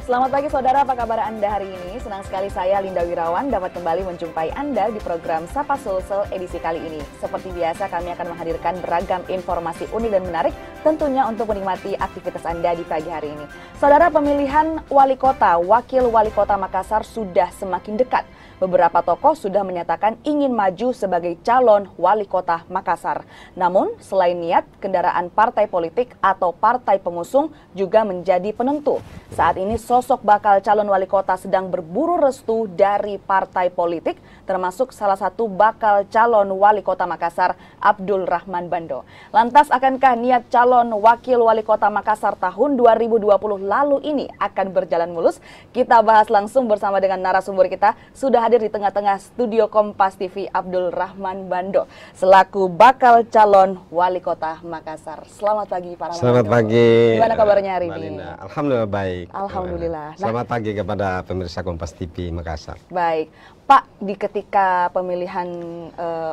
Selamat pagi saudara, apa kabar Anda hari ini? Senang sekali saya Linda Wirawan dapat kembali menjumpai Anda di program Sapa Sulsel edisi kali ini. Seperti biasa kami akan menghadirkan beragam informasi unik dan menarik tentunya untuk menikmati aktivitas Anda di pagi hari ini. Saudara, pemilihan wali kota, wakil wali kota Makassar sudah semakin dekat. Beberapa tokoh sudah menyatakan ingin maju sebagai calon wali kota Makassar. Namun, selain niat, kendaraan partai politik atau partai pengusung juga menjadi penentu. Saat ini sosok bakal calon wali kota sedang berburu restu dari partai politik, termasuk salah satu bakal calon wali kota Makassar, Abdul Rahman Bando. Lantas, akankah niat calon wakil wali kota Makassar tahun 2020 lalu ini akan berjalan mulus? Kita bahas langsung bersama dengan narasumber kita. Sudah hadir di tengah-tengah studio Kompas TV Abdul Rahman Bando selaku bakal calon wali kota Makassar. Selamat pagi Pak Rahman. Selamat pagi. Gimana kabarnya hari ini? Alhamdulillah baik. Alhamdulillah. Selamat pagi kepada pemirsa Kompas TV Makassar. Baik. Pak, di ketika pemilihan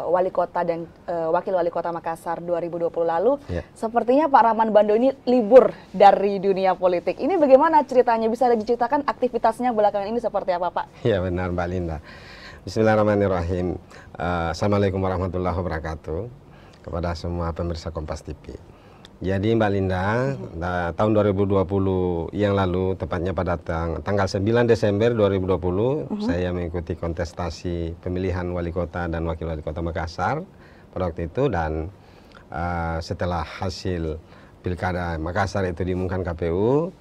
wali kota dan wakil wali kota Makassar 2020 lalu, sepertinya Pak Rahman Bando ini libur dari dunia politik. Ini bagaimana ceritanya? Bisa diceritakan aktivitasnya belakangan ini seperti apa, Pak? Ya benar, Mbak Linda. Bismillahirrahmanirrahim. Assalamualaikum warahmatullahi wabarakatuh kepada semua pemirsa Kompas TV. Jadi Mbak Linda, tahun 2020 yang lalu, tepatnya pada tanggal 9 Desember 2020, saya mengikuti kontestasi pemilihan wali kota dan wakil wali kota Makassar pada waktu itu, dan setelah hasil pilkada Makassar itu diumumkan KPU,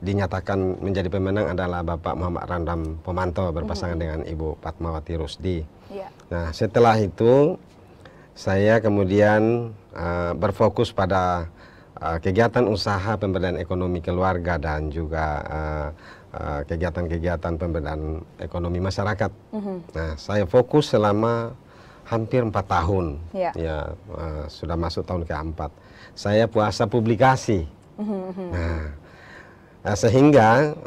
dinyatakan menjadi pemenang adalah Bapak Muhammad Randam Pomanto berpasangan dengan Ibu Fatmawati Rusdi. Nah, setelah itu saya kemudian berfokus pada kegiatan usaha pemberdayaan ekonomi keluarga dan juga kegiatan-kegiatan pemberdayaan ekonomi masyarakat. Nah, saya fokus selama hampir 4 tahun. Sudah masuk tahun ke-4. Saya puasa publikasi. Sehingga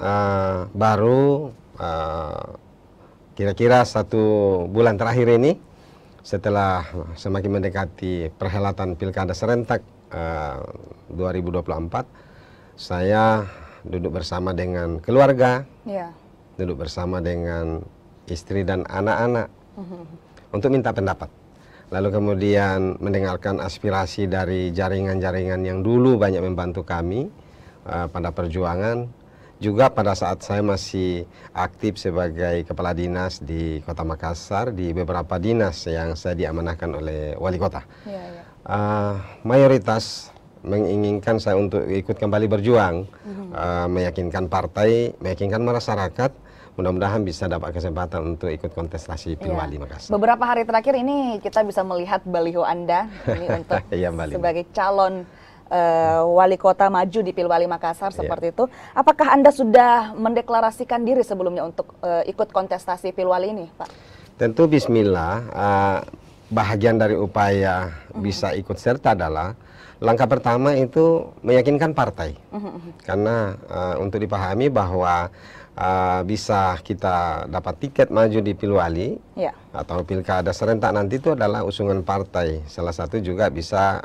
baru kira-kira 1 bulan terakhir ini, setelah semakin mendekati perhelatan Pilkada Serentak 2024, saya duduk bersama dengan keluarga, duduk bersama dengan istri dan anak-anak untuk minta pendapat. Lalu kemudian mendengarkan aspirasi dari jaringan-jaringan yang dulu banyak membantu kami pada perjuangan. Juga pada saat saya masih aktif sebagai kepala dinas di Kota Makassar, di beberapa dinas yang saya diamanahkan oleh wali kota. Mayoritas menginginkan saya untuk ikut kembali berjuang, meyakinkan partai, meyakinkan masyarakat, mudah-mudahan bisa dapat kesempatan untuk ikut kontestasi Pilwali Makassar. Beberapa hari terakhir ini kita bisa melihat baliho Anda ini untuk sebagai calon wali kota maju di Pilwali Makassar seperti itu. Apakah Anda sudah mendeklarasikan diri sebelumnya untuk ikut kontestasi Pilwali ini, Pak? Tentu bismillah, bahagian dari upaya bisa ikut serta adalah langkah pertama itu meyakinkan partai. Karena untuk dipahami bahwa bisa kita dapat tiket maju di Pilwali atau Pilkada Serentak nanti itu adalah usungan partai. Salah satu juga bisa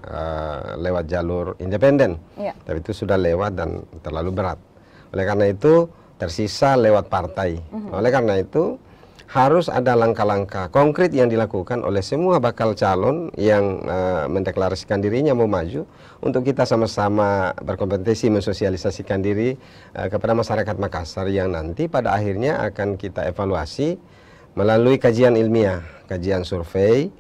lewat jalur independen, tapi itu sudah lewat dan terlalu berat. Oleh karena itu tersisa lewat partai. Oleh karena itu harus ada langkah-langkah konkret yang dilakukan oleh semua bakal calon yang mendeklarasikan dirinya mau maju, untuk kita sama-sama berkompetisi mensosialisasikan diri kepada masyarakat Makassar yang nanti pada akhirnya akan kita evaluasi melalui kajian ilmiah, kajian survei,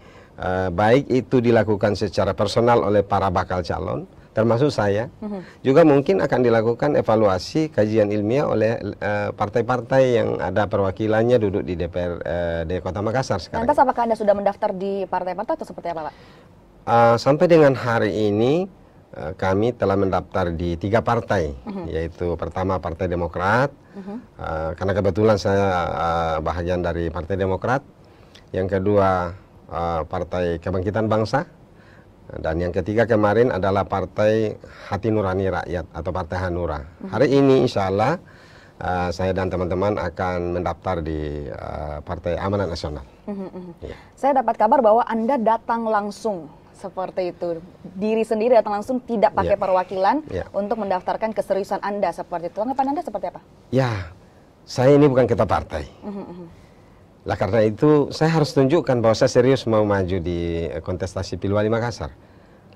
baik itu dilakukan secara personal oleh para bakal calon, termasuk saya, juga mungkin akan dilakukan evaluasi kajian ilmiah oleh partai-partai yang ada perwakilannya duduk di DPR di Kota Makassar sekarang. Lantas apakah Anda sudah mendaftar di partai-partai atau seperti apa, Pak? Sampai dengan hari ini kami telah mendaftar di 3 partai, yaitu pertama Partai Demokrat, karena kebetulan saya bahagian dari Partai Demokrat. Yang kedua Partai Kebangkitan Bangsa. Dan yang ketiga kemarin adalah Partai Hati Nurani Rakyat atau Partai Hanura. Hari ini insya Allah saya dan teman-teman akan mendaftar di Partai Amanat Nasional. Saya dapat kabar bahwa Anda datang langsung seperti itu. Diri sendiri datang langsung, tidak pakai perwakilan untuk mendaftarkan keseriusan Anda seperti itu. Tanggapan Anda seperti apa? Ya, saya ini bukan ketua partai. Lah karena itu saya harus tunjukkan bahwa saya serius mau maju di kontestasi Pilwali Makassar.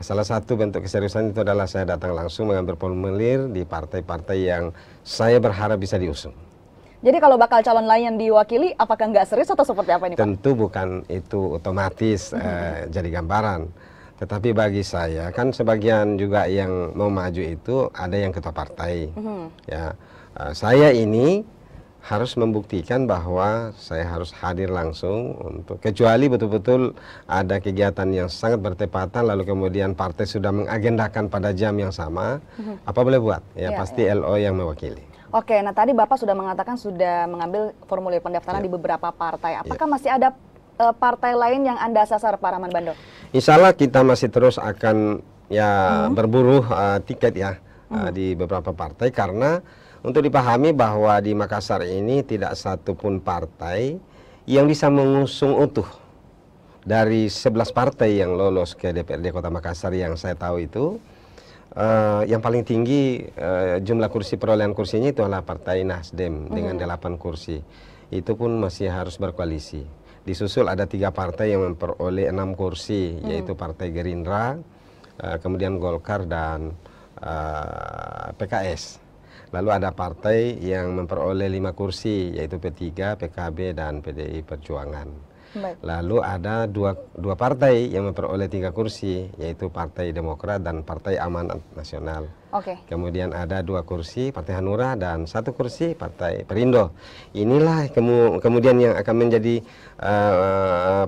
Salah satu bentuk keseriusan itu adalah saya datang langsung mengambil formulir di partai-partai yang saya berharap bisa diusung. Jadi kalau bakal calon lain yang diwakili, apakah nggak serius atau seperti apa ini, Pak? Tentu bukan itu otomatis jadi gambaran. Tetapi bagi saya, kan sebagian juga yang mau maju itu ada yang ketua partai. Ya, saya ini harus membuktikan bahwa saya harus hadir langsung untuk, kecuali betul-betul ada kegiatan yang sangat bertepatan lalu kemudian partai sudah mengagendakan pada jam yang sama, apa boleh buat? Ya, pasti LO yang mewakili. Oke, nah tadi Bapak sudah mengatakan sudah mengambil formulir pendaftaran di beberapa partai. Apakah masih ada partai lain yang Anda sasar, Pak Rahman Bando? Insya Allah kita masih terus akan berburu tiket ya di beberapa partai, karena untuk dipahami bahwa di Makassar ini tidak satupun partai yang bisa mengusung utuh. Dari 11 partai yang lolos ke DPRD Kota Makassar yang saya tahu itu, yang paling tinggi jumlah kursi, perolehan kursinya itu adalah Partai Nasdem dengan 8 kursi. Itu pun masih harus berkoalisi. Disusul ada 3 partai yang memperoleh 6 kursi, yaitu Partai Gerindra, kemudian Golkar dan PKS. Lalu ada partai yang memperoleh 5 kursi, yaitu P3, PKB, dan PDI Perjuangan. Baik. Lalu ada dua partai yang memperoleh 3 kursi, yaitu Partai Demokrat dan Partai Amanat Nasional. Kemudian ada 2 kursi Partai Hanura dan 1 kursi Partai Perindo. Inilah kemudian yang akan menjadi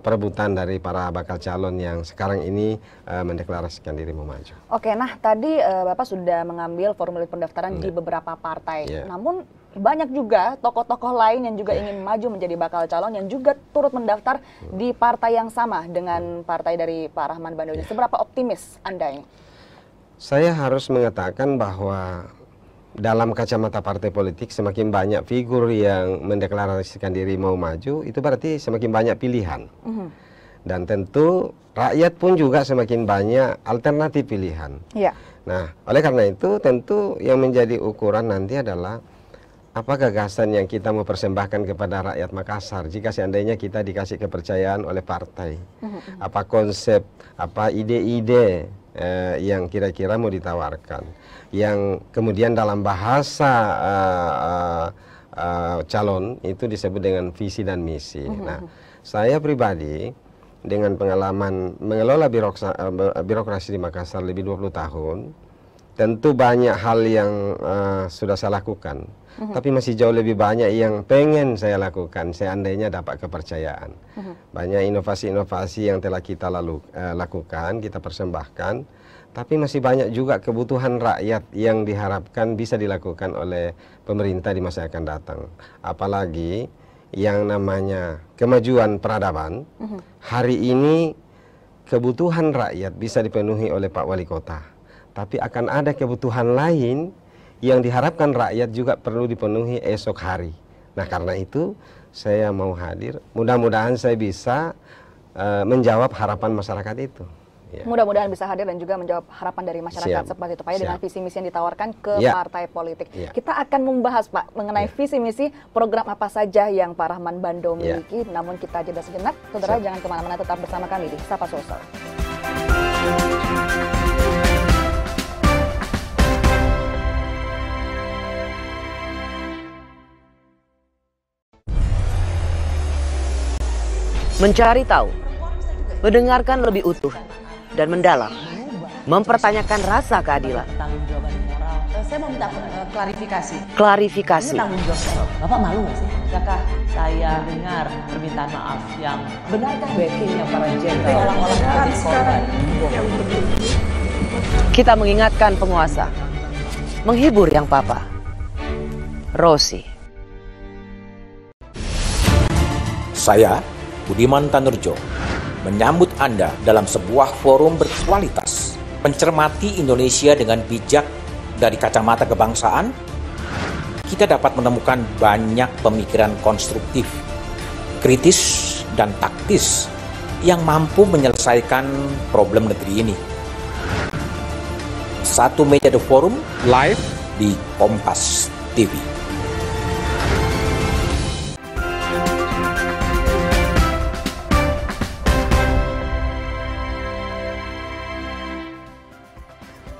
perebutan dari para bakal calon yang sekarang ini mendeklarasikan diri mau maju. Nah tadi Bapak sudah mengambil formulir pendaftaran di beberapa partai. Namun banyak juga tokoh-tokoh lain yang juga ingin maju menjadi bakal calon yang juga turut mendaftar di partai yang sama dengan partai dari Pak Rahman Bando. Seberapa optimis Anda ini? Saya harus mengatakan bahwa dalam kacamata partai politik semakin banyak figur yang mendeklarasikan diri mau maju, itu berarti semakin banyak pilihan. Dan tentu rakyat pun juga semakin banyak alternatif pilihan. Nah, oleh karena itu tentu yang menjadi ukuran nanti adalah apa gagasan yang kita mau persembahkan kepada rakyat Makassar jika seandainya kita dikasih kepercayaan oleh partai. Apa konsep, apa ide-ide yang kira-kira mau ditawarkan, yang kemudian dalam bahasa calon itu disebut dengan visi dan misi. Nah, saya pribadi dengan pengalaman mengelola birokrasi di Makassar lebih 20 tahun, tentu banyak hal yang sudah saya lakukan, tapi masih jauh lebih banyak yang pengen saya lakukan seandainya dapat kepercayaan. Banyak inovasi-inovasi yang telah kita lakukan, kita persembahkan, tapi masih banyak juga kebutuhan rakyat yang diharapkan bisa dilakukan oleh pemerintah di masa yang akan datang. Apalagi yang namanya kemajuan peradaban, hari ini kebutuhan rakyat bisa dipenuhi oleh Pak Wali Kota, tapi akan ada kebutuhan lain yang diharapkan rakyat juga perlu dipenuhi esok hari. Nah karena itu saya mau hadir, mudah-mudahan saya bisa menjawab harapan masyarakat itu. Mudah-mudahan bisa hadir dan juga menjawab harapan dari masyarakat seperti itu, Pak, dengan visi misi yang ditawarkan ke partai politik. Kita akan membahas, Pak, mengenai visi misi program apa saja yang Pak Rahman Bando miliki. Namun kita jeda sejenak, saudara jangan kemana-mana, tetap bersama kami di Sapa Sulsel. Mencari tahu, mendengarkan lebih utuh dan mendalam, mempertanyakan rasa keadilan. Saya mau minta klarifikasi. Klarifikasi. Ini tanggung jawab. Bapak malu nggak sih? Apakah saya dengar permintaan maaf yang benarkah backingnya para jenderal orang-orang sekarang? Kita mengingatkan penguasa, menghibur yang papa. Rosi. Saya Budiman Tanurjo menyambut Anda dalam sebuah forum berkualitas, mencermati Indonesia dengan bijak dari kacamata kebangsaan. Kita dapat menemukan banyak pemikiran konstruktif, kritis, dan taktis yang mampu menyelesaikan problem negeri ini. Satu Meja The Forum live di Kompas TV.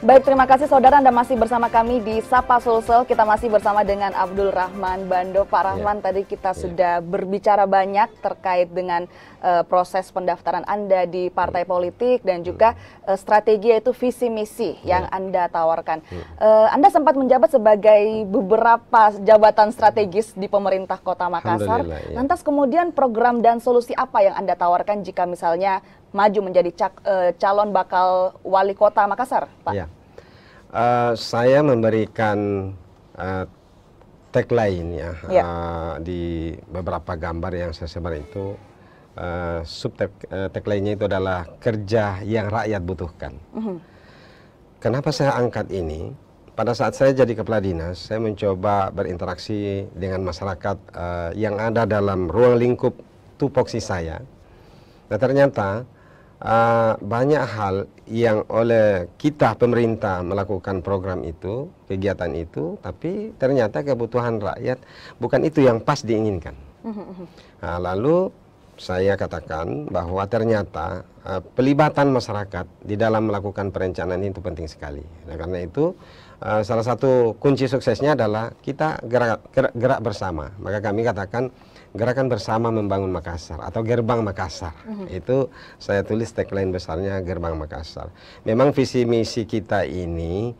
Baik, terima kasih saudara, Anda masih bersama kami di Sapa Sulsel. Kita masih bersama dengan Abdul Rahman Bando. Pak Rahman, tadi kita sudah berbicara banyak terkait dengan proses pendaftaran Anda di partai politik dan juga strategi, yaitu visi misi yang Anda tawarkan. Anda sempat menjabat sebagai beberapa jabatan strategis di pemerintah Kota Makassar. Lantas kemudian program dan solusi apa yang Anda tawarkan jika misalnya maju menjadi calon bakal wali kota Makassar, Pak? Ya. Saya memberikan tagline di beberapa gambar yang saya sebar itu. Tagline-nya itu adalah kerja yang rakyat butuhkan. Kenapa saya angkat ini? Pada saat saya jadi kepala dinas, saya mencoba berinteraksi dengan masyarakat yang ada dalam ruang lingkup tupoksi saya. Nah, ternyata banyak hal yang oleh kita pemerintah melakukan program itu, kegiatan itu, tapi ternyata kebutuhan rakyat bukan itu yang pas diinginkan. Nah, lalu saya katakan bahwa ternyata pelibatan masyarakat di dalam melakukan perencanaan itu penting sekali. Nah, karena itu salah satu kunci suksesnya adalah kita gerak bersama. Maka kami katakan Gerakan Bersama Membangun Makassar atau Gerbang Makassar. Itu saya tulis tagline besarnya Gerbang Makassar. Memang visi misi kita ini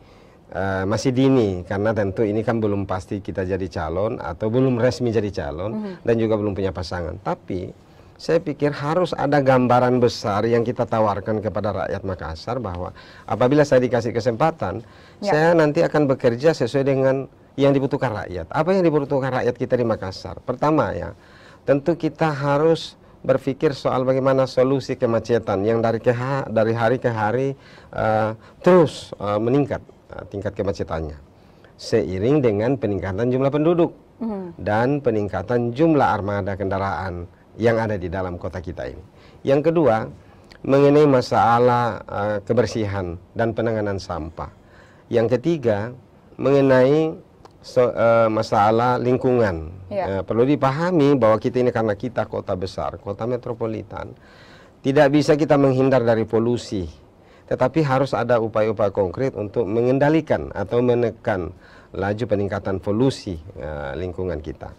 masih dini, karena tentu ini kan belum pasti kita jadi calon atau belum resmi jadi calon dan juga belum punya pasangan. Tapi saya pikir harus ada gambaran besar yang kita tawarkan kepada rakyat Makassar bahwa apabila saya dikasih kesempatan, saya nanti akan bekerja sesuai dengan yang dibutuhkan rakyat. Apa yang dibutuhkan rakyat kita di Makassar? Pertama ya, tentu kita harus berpikir soal bagaimana solusi kemacetan yang dari hari ke hari terus meningkat tingkat kemacetannya. Seiring dengan peningkatan jumlah penduduk dan peningkatan jumlah armada kendaraan yang ada di dalam kota kita ini. Yang kedua, mengenai masalah kebersihan dan penanganan sampah. Yang ketiga, mengenai masalah lingkungan. Perlu dipahami bahwa kita ini karena kita kota besar, kota metropolitan, tidak bisa kita menghindar dari polusi. Tetapi harus ada upaya-upaya konkret untuk mengendalikan atau menekan laju peningkatan polusi lingkungan kita.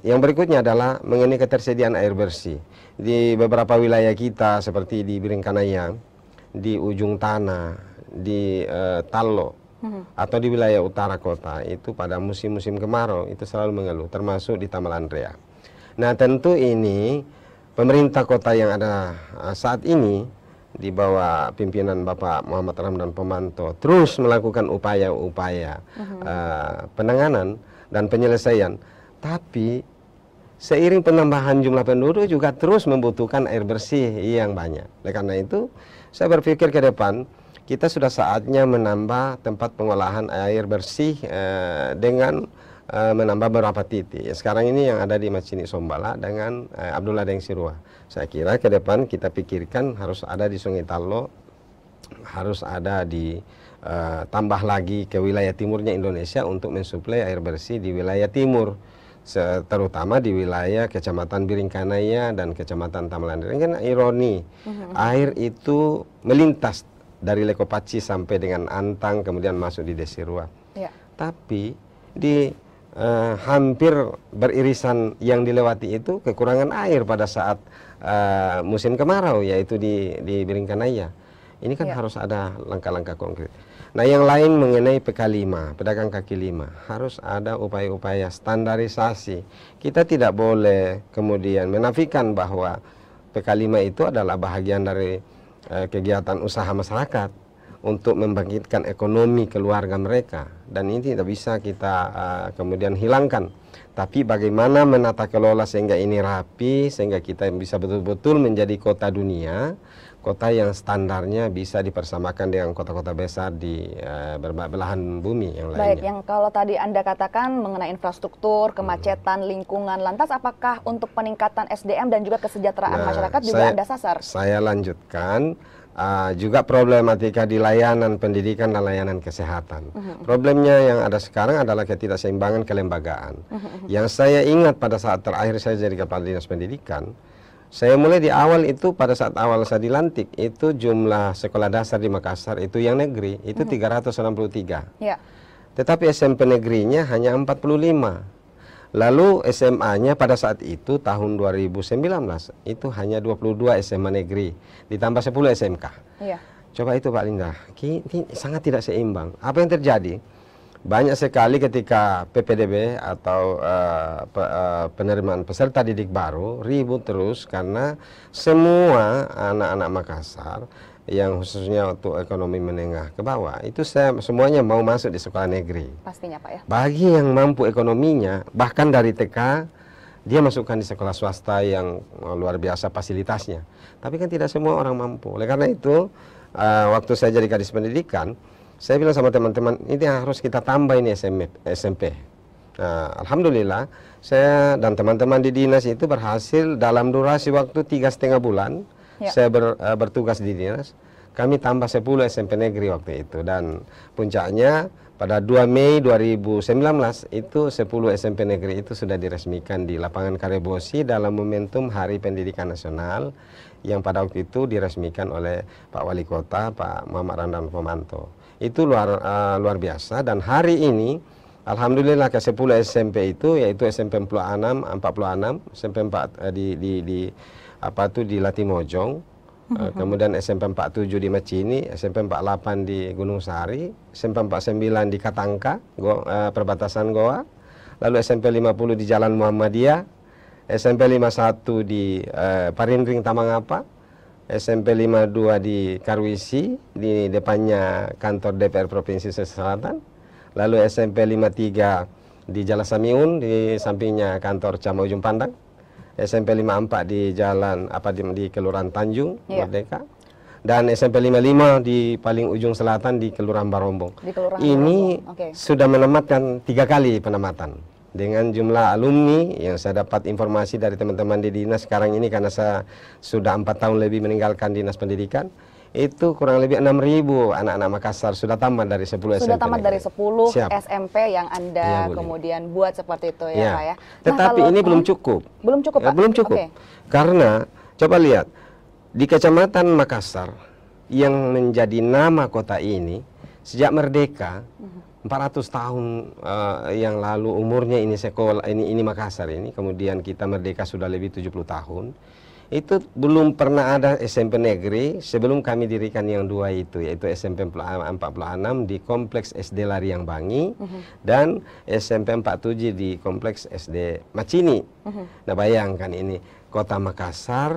Yang berikutnya adalah mengenai ketersediaan air bersih. Di beberapa wilayah kita seperti di Biringkanaya, di Ujung Tanah, di Tallo, atau di wilayah utara kota, itu pada musim-musim kemarau itu selalu mengeluh, termasuk di Tamal Andrea. Nah, tentu ini pemerintah kota yang ada saat ini di bawah pimpinan Bapak Muhammad Ramdan Pomanto terus melakukan upaya-upaya penanganan dan penyelesaian. Tapi seiring penambahan jumlah penduduk juga terus membutuhkan air bersih yang banyak. Oleh karena itu, saya berpikir ke depan kita sudah saatnya menambah tempat pengolahan air bersih dengan menambah beberapa titik. Sekarang ini yang ada di Macini Sombala dengan Abdullah Deng Sirua. Saya kira ke depan kita pikirkan harus ada di Sungai Tallo, harus ada di tambah lagi ke wilayah timurnya Indonesia untuk mensuplai air bersih di wilayah timur, terutama di wilayah Kecamatan Biringkanaya dan Kecamatan Tamalandra. Kan ironi, air itu melintas dari Lekopaci sampai dengan Antang, kemudian masuk di Desirua. Tapi di hampir beririsan yang dilewati itu kekurangan air pada saat musim kemarau, yaitu di Biringkanaya. Ini kan harus ada langkah-langkah konkret. Nah, yang lain mengenai PK5, pedagang kaki lima, harus ada upaya-upaya standarisasi. Kita tidak boleh kemudian menafikan bahwa PK5 itu adalah bahagian dari kegiatan usaha masyarakat untuk membangkitkan ekonomi keluarga mereka, dan ini tidak bisa kita kemudian hilangkan. Tapi bagaimana menata kelola sehingga ini rapi, sehingga kita bisa betul-betul menjadi kota dunia, kota yang standarnya bisa dipersamakan dengan kota-kota besar di belahan bumi yang lainnya. Baik, yang kalau tadi Anda katakan mengenai infrastruktur, kemacetan, lingkungan, lantas apakah untuk peningkatan SDM dan juga kesejahteraan masyarakat juga Anda sasar? Saya lanjutkan. Juga problematika di layanan pendidikan dan layanan kesehatan. Problemnya yang ada sekarang adalah ketidakseimbangan kelembagaan. Yang saya ingat pada saat terakhir saya jadi Kepala Dinas Pendidikan, saya mulai di awal itu pada saat awal saya dilantik, itu jumlah sekolah dasar di Makassar itu yang negeri, itu 363. Ya. Tetapi SMP negerinya hanya 45. Lalu SMA-nya pada saat itu tahun 2019 itu hanya 22 SMA negeri ditambah 10 SMK. Iya. Coba itu Pak Linda, ini sangat tidak seimbang. Apa yang terjadi? Banyak sekali ketika PPDB atau penerimaan peserta didik baru ribut terus karena semua anak-anak Makassar yang khususnya untuk ekonomi menengah ke bawah itu semuanya mau masuk di sekolah negeri. Pastinya Pak ya. Bagi yang mampu ekonominya, bahkan dari TK dia masukkan di sekolah swasta yang luar biasa fasilitasnya. Tapi kan tidak semua orang mampu. Oleh karena itu, waktu saya jadi Kadis Pendidikan, saya bilang sama teman-teman, ini harus kita tambah ini SMP. Nah, alhamdulillah, saya dan teman-teman di dinas itu berhasil dalam durasi waktu 3,5 bulan. Saya bertugas di dinas, kami tambah 10 SMP negeri waktu itu. Dan puncaknya pada 2 Mei 2019 itu 10 SMP negeri itu sudah diresmikan di lapangan Karebosi dalam momentum Hari Pendidikan Nasional yang pada waktu itu diresmikan oleh Pak Wali Kota, Pak Muhammad Ramdan Pomanto. Itu luar biasa, dan hari ini alhamdulillah ke 10 SMP itu yaitu SMP 46, SMP 4 di Latimojong, kemudian SMP 47 di Macini, SMP 48 di Gunung Sari, SMP 49 di Katangka, perbatasan Goa, lalu SMP 50 di Jalan Muhammadiyah, SMP 51 di Parindring Tamangapa, SMP 52 di Karwisi, di depannya kantor DPR Provinsi Sulawesi Selatan, lalu SMP 53 di Jalan Samiun, di sampingnya kantor Camat Ujung Pandang, SMP 54 di jalan di Kelurahan Tanjung Merdeka, dan SMP 55 di paling ujung selatan di Kelurahan Barombong. Ini sudah menematkan 3 kali penempatan dengan jumlah alumni yang saya dapat informasi dari teman-teman di dinas sekarang ini, karena saya sudah 4 tahun lebih meninggalkan dinas pendidikan. Itu kurang lebih 6.000 anak-anak Makassar sudah tamat dari 10 SMP. Sudah tamat dari 10 Siap. SMP yang Anda kemudian buat seperti itu ya Pak ya. Tetapi ini belum cukup. Belum cukup Pak? Belum cukup. Karena coba lihat di Kecamatan Makassar yang menjadi nama kota ini sejak merdeka 400 tahun yang lalu umurnya ini sekolah ini Makassar ini, kemudian kita merdeka sudah lebih 70 tahun. Itu belum pernah ada SMP negeri sebelum kami dirikan yang 2 itu, yaitu SMP 46 di Kompleks SD Lariang Bangi dan SMP 47 di Kompleks SD Macini. Nah bayangkan ini kota Makassar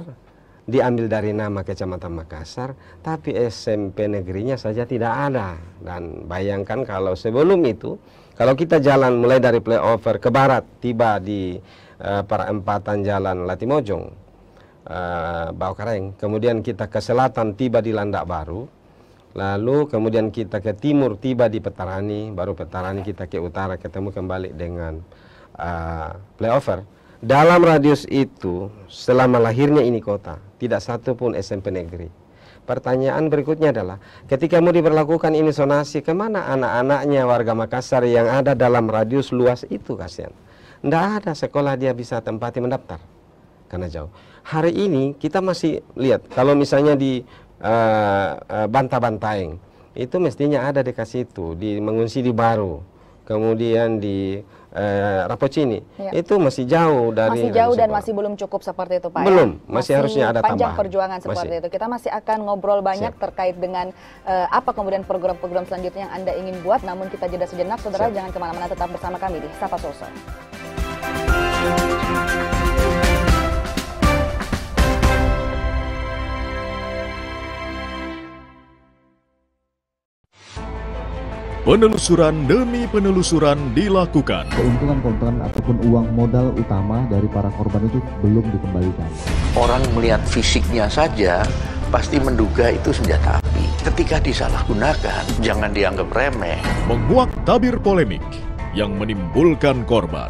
diambil dari nama Kecamatan Makassar, tapi SMP negerinya saja tidak ada. Dan bayangkan kalau sebelum itu, kalau kita jalan mulai dari flyover ke barat, tiba di perempatan jalan Latimojong, Baukareng, kemudian kita ke selatan tiba di Landak Baru, lalu kemudian kita ke timur tiba di Petarani, baru Petarani kita ke utara ketemu kembali dengan flyover. Dalam radius itu selama lahirnya ini kota tidak satu pun SMP negeri. Pertanyaan berikutnya adalah ketika mau diberlakukan ini zonasi, kemana anak-anaknya warga Makassar yang ada dalam radius luas itu? Kasihan, tidak ada sekolah dia bisa tempati mendaftar karena jauh. Hari ini kita masih lihat kalau misalnya di Banta-Bantaeng itu mestinya ada dekat situ, di mengungsi di Baru, kemudian di Rapocini, itu masih jauh dari. Masih jauh dan masih belum cukup seperti itu Pak. Belum, masih harusnya ada panjang tambahan. Perjuangan seperti itu. Kita masih akan ngobrol banyak terkait dengan apa kemudian program-program selanjutnya yang Anda ingin buat. Namun kita jeda sejenak, saudara, jangan kemana-mana, tetap bersama kami di Sapa Sulsel. Penelusuran demi penelusuran dilakukan. Keuntungan-keuntungan ataupun uang modal utama dari para korban itu belum dikembalikan. Orang melihat fisiknya saja pasti menduga itu senjata api. Ketika disalahgunakan, jangan dianggap remeh. Menguak tabir polemik yang menimbulkan korban.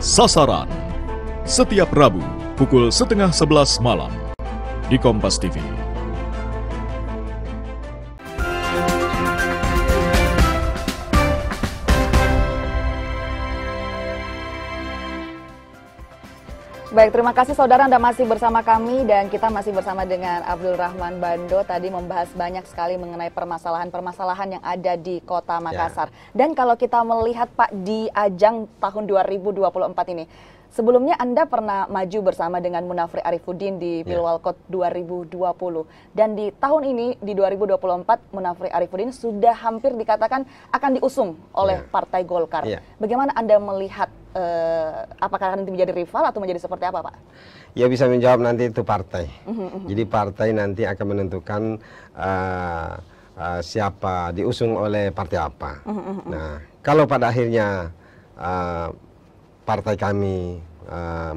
Sasaran, setiap Rabu pukul 10:30 malam di Kompas TV. Baik, terima kasih saudara, Anda masih bersama kami dan kita masih bersama dengan Abdul Rahman Bando. Tadi membahas banyak sekali mengenai permasalahan-permasalahan yang ada di Kota Makassar. Dan kalau kita melihat Pak di ajang tahun 2024 ini, sebelumnya Anda pernah maju bersama dengan Munafri Arifuddin di Pilwalkot 2020. Dan di tahun ini, di 2024, Munafri Arifuddin sudah hampir dikatakan akan diusung oleh Partai Golkar. Bagaimana Anda melihat, apakah nanti menjadi rival atau menjadi seperti apa, Pak? Ya, bisa menjawab nanti itu partai. Jadi partai nanti akan menentukan siapa diusung oleh partai apa. Nah, kalau pada akhirnya partai kami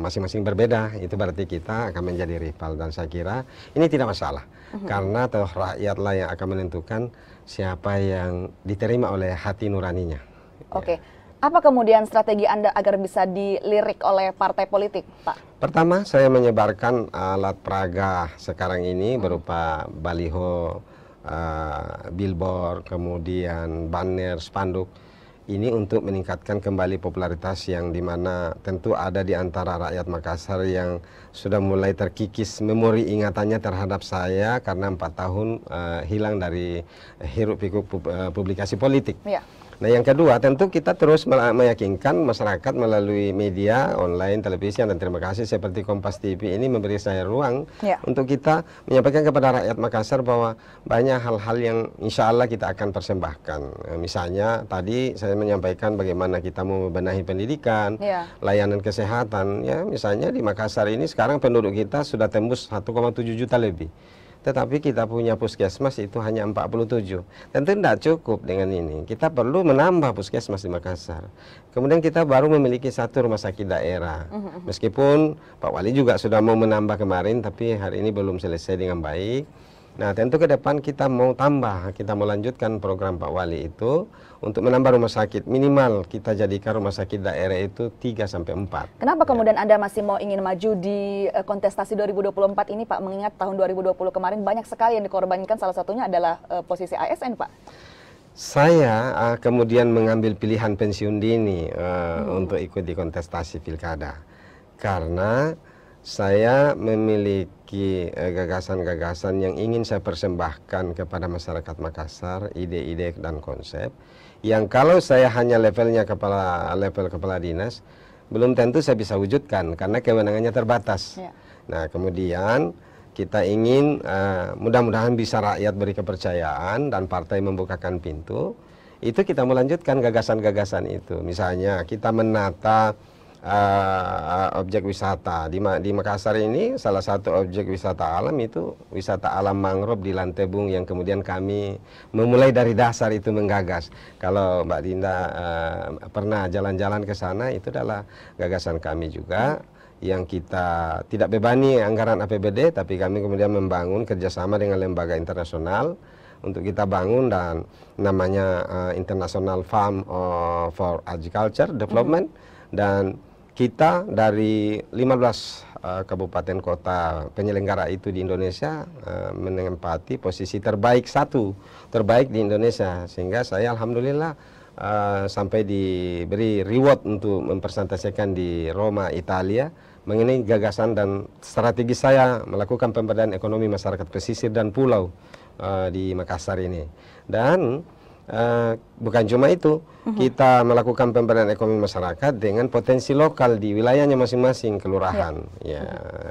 masing-masing berbeda, itu berarti kita akan menjadi rival. Dan saya kira ini tidak masalah, karena toh rakyatlah yang akan menentukan siapa yang diterima oleh hati nuraninya. Oke. Apa kemudian strategi Anda agar bisa dilirik oleh partai politik, Pak? Pertama, saya menyebarkan alat peraga sekarang ini berupa baliho, billboard, kemudian banner, spanduk. Ini untuk meningkatkan kembali popularitas yang dimana tentu ada di antara rakyat Makassar yang sudah mulai terkikis memori ingatannya terhadap saya karena 4 tahun hilang dari hiruk pikuk publikasi politik. Nah, yang kedua, tentu kita terus meyakinkan masyarakat melalui media online, televisi, dan terima kasih seperti Kompas TV ini memberi saya ruang untuk kita menyampaikan kepada rakyat Makassar bahwa banyak hal-hal yang insya Allah kita akan persembahkan. Misalnya tadi saya menyampaikan bagaimana kita mau membenahi pendidikan, layanan kesehatan. Ya, misalnya di Makassar ini sekarang penduduk kita sudah tembus 1,7 juta lebih. Tetapi kita punya puskesmas itu hanya 47. Tentu tidak cukup dengan ini. Kita perlu menambah puskesmas di Makassar. Kemudian kita baru memiliki 1 rumah sakit daerah. Meskipun Pak Wali juga sudah mau menambah kemarin, tapi hari ini belum selesai dengan baik. Nah, tentu ke depan kita mau tambah, kita mau lanjutkan program Pak Wali itu untuk menambah rumah sakit. Minimal kita jadikan rumah sakit daerah itu 3-4. Kenapa kemudian Anda masih mau ingin maju di kontestasi 2024 ini, Pak? Mengingat tahun 2020 kemarin banyak sekali yang dikorbankan, salah satunya adalah posisi ASN, Pak. Saya kemudian mengambil pilihan pensiun dini untuk ikut di kontestasi pilkada. Karena saya memiliki gagasan-gagasan yang ingin saya persembahkan kepada masyarakat Makassar, ide-ide dan konsep yang kalau saya hanya level kepala dinas, belum tentu saya bisa wujudkan karena kewenangannya terbatas. Nah, kemudian kita ingin mudah-mudahan bisa rakyat beri kepercayaan dan partai membukakan pintu. Itu kita melanjutkan gagasan-gagasan itu. Misalnya kita menata objek wisata di Makassar ini, salah satu objek wisata alam itu wisata alam mangrove di Lantebung yang kemudian kami memulai dari dasar itu menggagas. Kalau Mbak Dinda pernah jalan-jalan ke sana, itu adalah gagasan kami juga yang kita tidak bebani anggaran APBD, tapi kami kemudian membangun kerjasama dengan lembaga internasional untuk kita bangun dan namanya International Farm for Agriculture Development. Dan kita dari 15 kabupaten kota penyelenggara itu di Indonesia menempati posisi terbaik di Indonesia, sehingga saya alhamdulillah sampai diberi reward untuk mempresentasikan di Roma, Italia mengenai gagasan dan strategi saya melakukan pemberdayaan ekonomi masyarakat pesisir dan pulau di Makassar ini. Dan bukan cuma itu, kita melakukan pemberdayaan ekonomi masyarakat dengan potensi lokal di wilayahnya masing-masing kelurahan. Ya,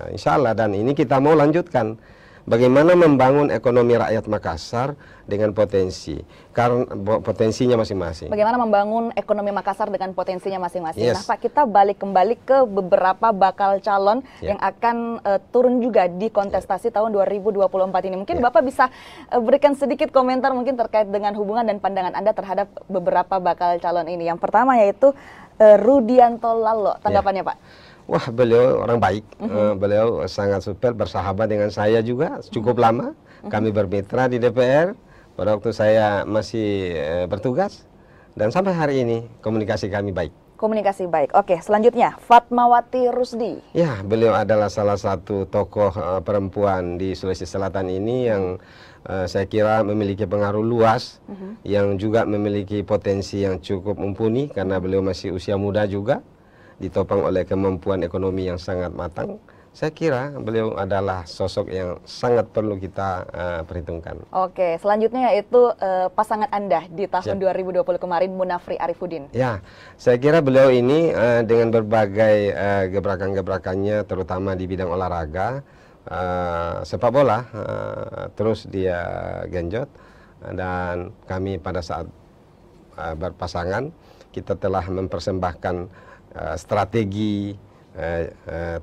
insya Allah, dan ini kita mau lanjutkan. Bagaimana membangun ekonomi rakyat Makassar dengan potensi, karena potensinya masing-masing. Bagaimana membangun ekonomi Makassar dengan potensinya masing-masing. Nah, Pak, kita balik kembali ke beberapa bakal calon yang akan turun juga di kontestasi tahun 2024 ini. Mungkin Bapak bisa berikan sedikit komentar mungkin terkait dengan hubungan dan pandangan Anda terhadap beberapa bakal calon ini. Yang pertama yaitu Rudianto Lalo, tanggapannya Pak? Wah, beliau orang baik. Beliau sangat support, bersahabat dengan saya juga cukup lama. Kami bermitra di DPR pada waktu saya masih bertugas, dan sampai hari ini komunikasi kami baik. Komunikasi baik. Oke, selanjutnya Fatmawati Rusdi. Ya, beliau adalah salah satu tokoh perempuan di Sulawesi Selatan ini yang saya kira memiliki pengaruh luas, yang juga memiliki potensi yang cukup mumpuni karena beliau masih usia muda juga, ditopang oleh kemampuan ekonomi yang sangat matang. Saya kira beliau adalah sosok yang sangat perlu kita perhitungkan. Oke, selanjutnya yaitu pasangan Anda di tahun 2020 kemarin, Munafri Arifudin. Ya, saya kira beliau ini dengan berbagai gebrakan-gebrakannya, terutama di bidang olahraga, sepak bola, terus dia genjot, dan kami pada saat berpasangan, kita telah mempersembahkan strategi,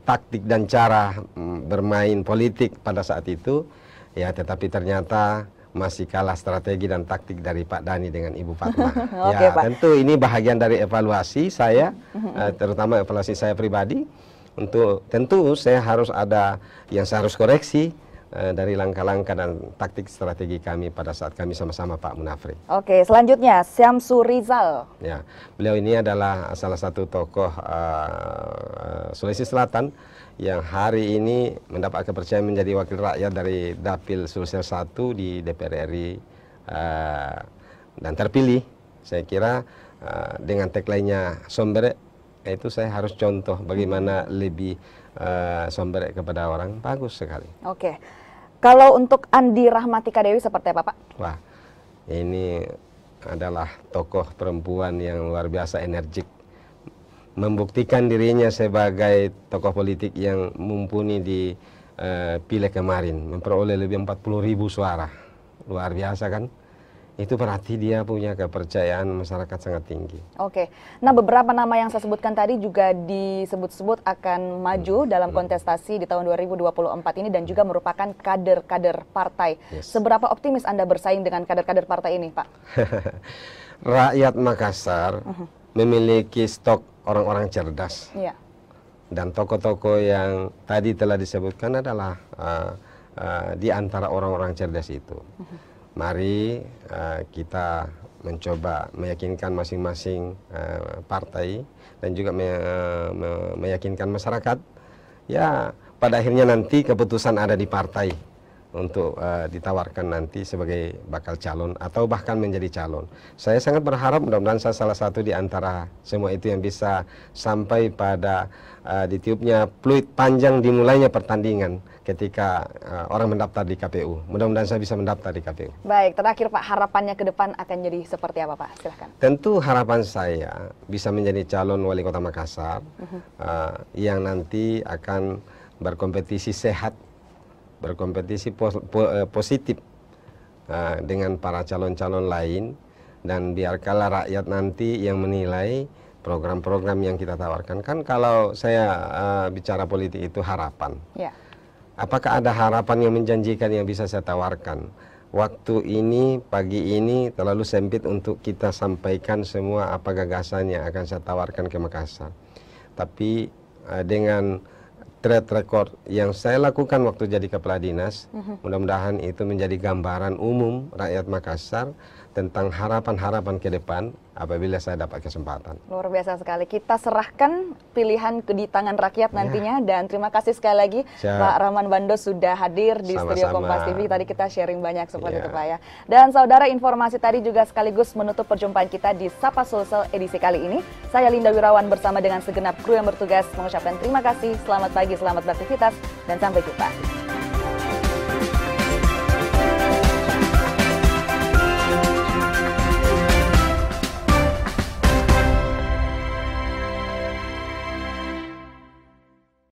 taktik dan cara bermain politik pada saat itu, ya, tetapi ternyata masih kalah strategi dan taktik dari Pak Dhani dengan Ibu Fatma. Ya, Pak. Tentu ini bahagian dari evaluasi saya, terutama evaluasi saya pribadi. Untuk tentu saya harus ada yang saya harus koreksi dari langkah-langkah dan taktik strategi kami pada saat kami sama-sama Pak Munafri. Oke, selanjutnya Syamsu Rizal. Ya, beliau ini adalah salah satu tokoh Sulawesi Selatan yang hari ini mendapat kepercayaan menjadi wakil rakyat dari Dapil Sulsel 1 di DPR RI dan terpilih. Saya kira dengan tagline-nya Sombere, itu saya harus contoh bagaimana lebih Sombere kepada orang, bagus sekali. Oke. Kalau untuk Andi Rahmatika Dewi seperti apa, Pak? Wah, ini adalah tokoh perempuan yang luar biasa energik. Membuktikan dirinya sebagai tokoh politik yang mumpuni di pileg kemarin. Memperoleh lebih 40.000 suara. Luar biasa kan? Itu berarti dia punya kepercayaan masyarakat sangat tinggi. Oke, nah beberapa nama yang saya sebutkan tadi juga disebut-sebut akan maju dalam kontestasi di tahun 2024 ini dan juga merupakan kader-kader partai. Seberapa optimis Anda bersaing dengan kader-kader partai ini, Pak? Rakyat Makassar memiliki stok orang-orang cerdas. Dan tokoh-tokoh yang tadi telah disebutkan adalah di antara orang-orang cerdas itu. Mari kita mencoba meyakinkan masing-masing partai dan juga meyakinkan masyarakat. Ya, pada akhirnya nanti keputusan ada di partai untuk ditawarkan nanti sebagai bakal calon atau bahkan menjadi calon. Saya sangat berharap mudah-mudahan saya salah satu di antara semua itu yang bisa sampai pada ditiupnya peluit panjang dimulainya pertandingan ketika orang mendaftar di KPU. Mudah-mudahan saya bisa mendaftar di KPU. Baik, terakhir Pak, harapannya ke depan akan jadi seperti apa, Pak? Silahkan. Tentu harapan saya bisa menjadi calon wali kota Makassar yang nanti akan berkompetisi sehat, berkompetisi positif dengan para calon-calon lain, dan biarkanlah rakyat nanti yang menilai program-program yang kita tawarkan. Kan kalau saya bicara politik itu harapan. Apakah ada harapan yang menjanjikan yang bisa saya tawarkan? Waktu ini, pagi ini terlalu sempit untuk kita sampaikan semua apa gagasan yang akan saya tawarkan ke Makassar. Tapi dengan track record yang saya lakukan waktu jadi kepala dinas, mudah-mudahan itu menjadi gambaran umum rakyat Makassar tentang harapan-harapan ke depan apabila saya dapat kesempatan. Luar biasa sekali. Kita serahkan pilihan di tangan rakyat nantinya, dan terima kasih sekali lagi Pak Rahman Bando sudah hadir di studio Kompas TV. Tadi kita sharing banyak seperti itu, Pak, ya. Dan saudara, informasi tadi juga sekaligus menutup perjumpaan kita di Sapa Sulsel edisi kali ini. Saya Linda Wirawan bersama dengan segenap kru yang bertugas mengucapkan terima kasih, selamat pagi, selamat beraktivitas, dan sampai jumpa.